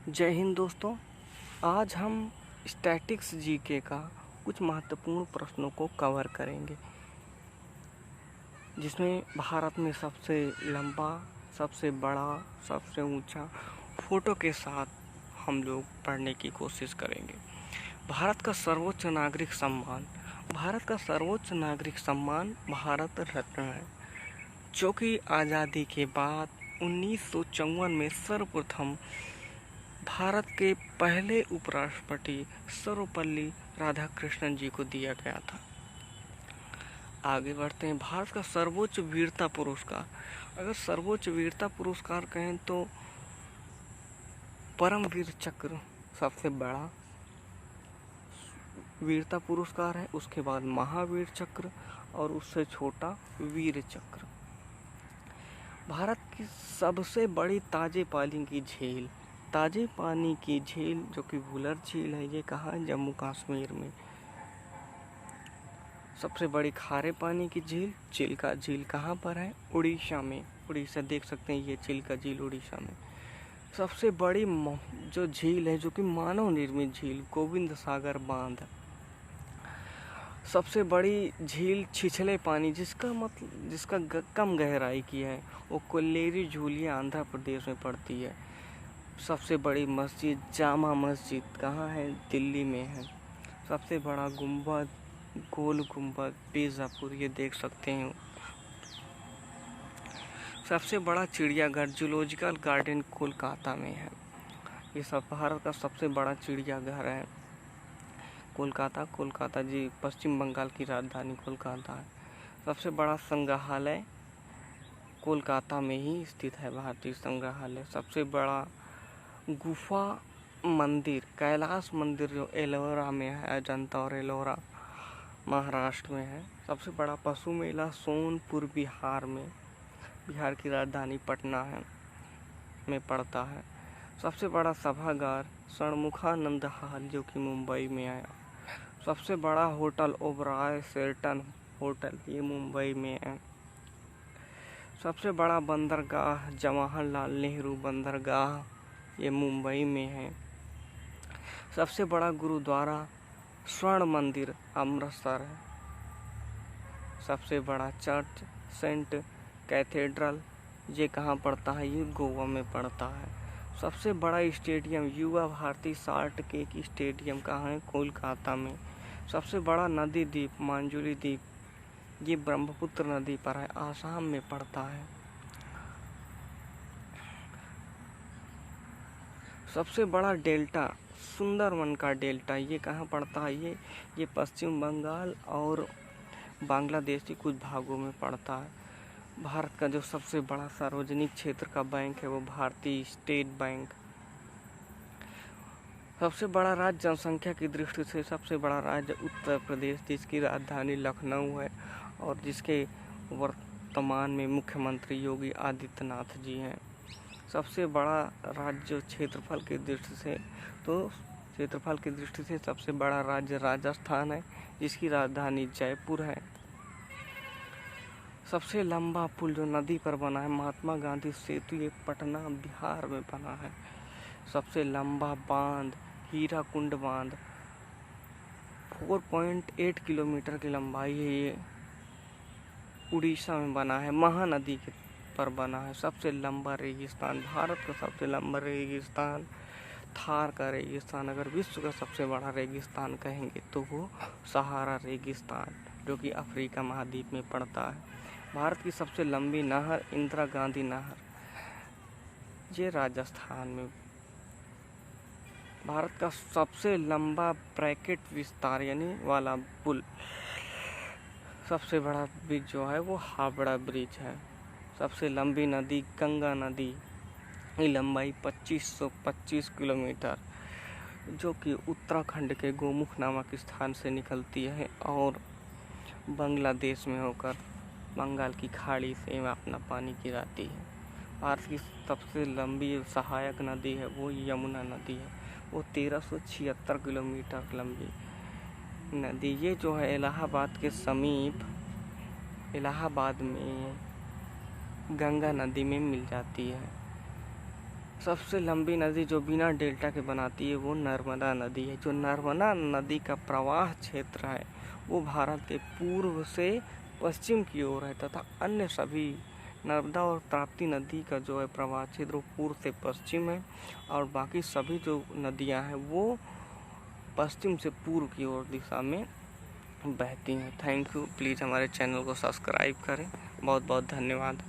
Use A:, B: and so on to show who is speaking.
A: जय हिंद दोस्तों। आज हम स्टैटिक्स जीके का कुछ महत्वपूर्ण प्रश्नों को कवर करेंगे, जिसमें भारत में सबसे लंबा, सबसे बड़ा, सबसे ऊंचा फोटो के साथ हम लोग पढ़ने की कोशिश करेंगे। भारत का सर्वोच्च नागरिक सम्मान भारत रत्न है, जो कि आज़ादी के बाद 1954 में सर्वप्रथम भारत के पहले उपराष्ट्रपति सर्वपल्ली राधाकृष्णन जी को दिया गया था। आगे बढ़ते हैं। भारत का सर्वोच्च वीरता पुरस्कार, अगर सर्वोच्च वीरता पुरस्कार कहें तो परमवीर चक्र सबसे बड़ा वीरता पुरस्कार है, उसके बाद महावीर चक्र और उससे छोटा वीर चक्र। भारत की सबसे बड़ी ताजे पानी की झील जो कि वुलर झील है, ये कहाँ है? जम्मू कश्मीर में। सबसे बड़ी खारे पानी की झील चिल्का झील कहाँ पर है? उड़ीसा में। उड़ीसा देख सकते हैं, ये चिल्का झील उड़ीसा में। सबसे बड़ी जो झील है, जो कि मानव निर्मित झील, गोविंद सागर बांध। सबसे बड़ी झील छिछले पानी, जिसका कम गहराई की है, वो कोल्लेरी झील आंध्र प्रदेश में पड़ती है। सबसे बड़ी मस्जिद जामा मस्जिद कहाँ है? दिल्ली में है। सबसे बड़ा गुंबद गोल गुंबद बीजापुर, ये देख सकते हैं। सबसे बड़ा चिड़ियाघर जूलॉजिकल गार्डन कोलकाता में है। ये सब भारत का सबसे बड़ा चिड़ियाघर है। कोलकाता जी पश्चिम बंगाल की राजधानी कोलकाता है। सबसे बड़ा संग्रहालय कोलकाता में ही स्थित है, भारतीय संग्रहालय। सबसे बड़ा गुफा मंदिर कैलाश मंदिर, जो एलोरा में है, अजंता और एलोरा महाराष्ट्र में है। सबसे बड़ा पशु मेला सोनपुर बिहार की राजधानी पटना में पड़ता है। सबसे बड़ा सभागार षणमुखानंद हॉल, जो कि मुंबई में है। सबसे बड़ा होटल ओबराय शेल्टन होटल, ये मुंबई में है। सबसे बड़ा बंदरगाह जवाहरलाल नेहरू बंदरगाह, ये मुंबई में है। सबसे बड़ा गुरुद्वारा स्वर्ण मंदिर अमृतसर है। सबसे बड़ा चर्च सेंट कैथेड्रल, ये कहाँ पड़ता है? ये गोवा में पड़ता है। सबसे बड़ा स्टेडियम युवा भारती साल्ट केक स्टेडियम कहाँ है? कोलकाता में। सबसे बड़ा नदी द्वीप मांजुली द्वीप, ये ब्रह्मपुत्र नदी पर है, आसाम में पड़ता है। सबसे बड़ा डेल्टा सुंदरवन का डेल्टा, ये कहाँ पड़ता है? ये पश्चिम बंगाल और बांग्लादेश के कुछ भागों में पड़ता है। भारत का जो सबसे बड़ा सार्वजनिक क्षेत्र का बैंक है, वो भारतीय स्टेट बैंक। सबसे बड़ा राज्य जनसंख्या की दृष्टि से सबसे बड़ा राज्य उत्तर प्रदेश, जिसकी राजधानी लखनऊ है और जिसके वर्तमान में मुख्यमंत्री योगी आदित्यनाथ जी हैं। सबसे बड़ा राज्य क्षेत्रफल की दृष्टि से सबसे बड़ा राज्य राजस्थान है, जिसकी राजधानी जयपुर है। सबसे लंबा पुल जो नदी पर बना है, महात्मा गांधी सेतु, ये पटना बिहार में बना है। सबसे लंबा बांध हीराकुंड बांध, 4.8 किलोमीटर की लंबाई है, ये उड़ीसा में बना है, महानदी के पर बना है। सबसे लंबा रेगिस्तान, भारत का सबसे लंबा रेगिस्तान थार का रेगिस्तान। अगर विश्व का सबसे बड़ा रेगिस्तान कहेंगे तो वो सहारा रेगिस्तान, जो कि अफ्रीका महाद्वीप में पड़ता है। भारत की सबसे लंबी नहर इंदिरा गांधी नहर, ये राजस्थान में। भारत का सबसे लंबा ब्रैकेट विस्तार यानी वाला पुल, सबसे बड़ा ब्रिज जो है वो हावड़ा ब्रिज है। सबसे लंबी नदी गंगा नदी, की लंबाई 2525 किलोमीटर, जो कि उत्तराखंड के गोमुख नामक स्थान से निकलती है और बांग्लादेश में होकर बंगाल की खाड़ी से अपना पानी गिराती है। भारत की सबसे लंबी सहायक नदी है वो यमुना नदी है, वो 1376 किलोमीटर लंबी नदी। ये जो है इलाहाबाद के समीप इलाहाबाद में गंगा नदी में मिल जाती है। सबसे लंबी नदी जो बिना डेल्टा के बनाती है वो नर्मदा नदी है। जो नर्मदा नदी का प्रवाह क्षेत्र है वो भारत के पूर्व से पश्चिम की ओर है तथा अन्य सभी नर्मदा और ताप्ती नदी का जो है प्रवाह क्षेत्र वो पूर्व से पश्चिम है और बाकी सभी जो नदियां हैं वो पश्चिम से पूर्व की ओर दिशा में बहती हैं। Thank you. प्लीज़ हमारे चैनल को सब्सक्राइब करें। बहुत बहुत धन्यवाद।